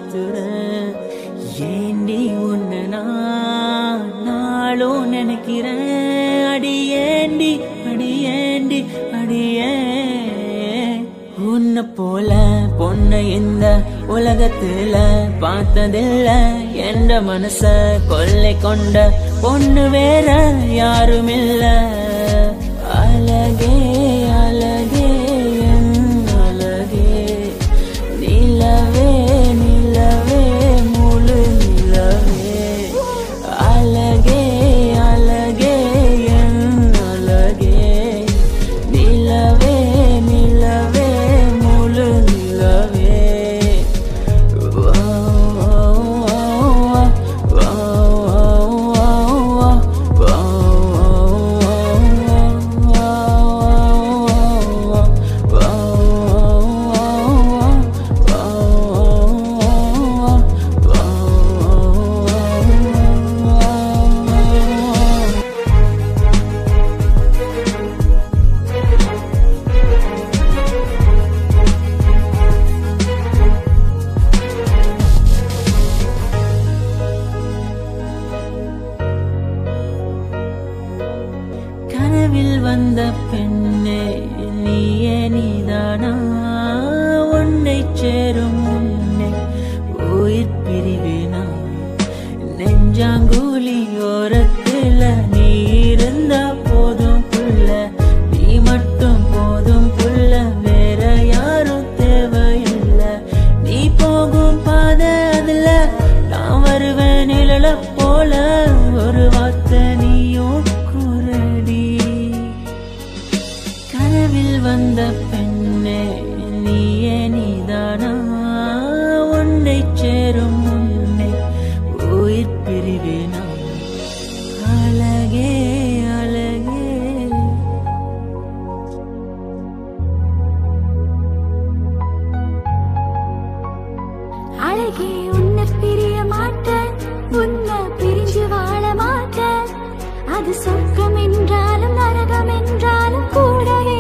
மாத்துறேன். ஏண்டி உன்னை நான் நாளும் நினைக்கிறேன். அடியேண்டி அடியேண்டி அடியே உன்னை போல பொண்ணை இந்த உலகத்துல பார்த்ததில்ல. என்ற மனச கொள்ளை கொண்ட பொண்ணு வேற யாருமில்ல. அழகே அழகே என் அழகே நிலவே நிலவே முழு நிலவே. அழகே அழகே என் அழகே நிலவே நிலவே முழு நிலவே. கனவில் வந்த பெண்ணே நீயே நீதானா. உன்னை சேரும் முன்னே உயிர் பிரிவேனா. நெஞ்சாங்குழி ஓரத்துல நீ இருந்தா போதும் புள்ள. நீ மட்டும் போதும் புள்ள, வேற யாரும் தேவையில்லை. நீ போகும் பாதை அதுல நான் வருவேன் நிழல போல. ஒரு வார்த்தை நீயும் குரடி. கனவில் வந்த பெண்ணே நீயே நீதானா. உன்னை சேரும் முன்னே உயிர் பிரிவேனா. அழகே அழகே அழகே உன்னை பிரிய மாட்டேன். உன்னை பிரிஞ்சு வாழ மாட்டேன். அது சொர்க்கம் என்றாலும் நரகம் என்றாலும் கூடவே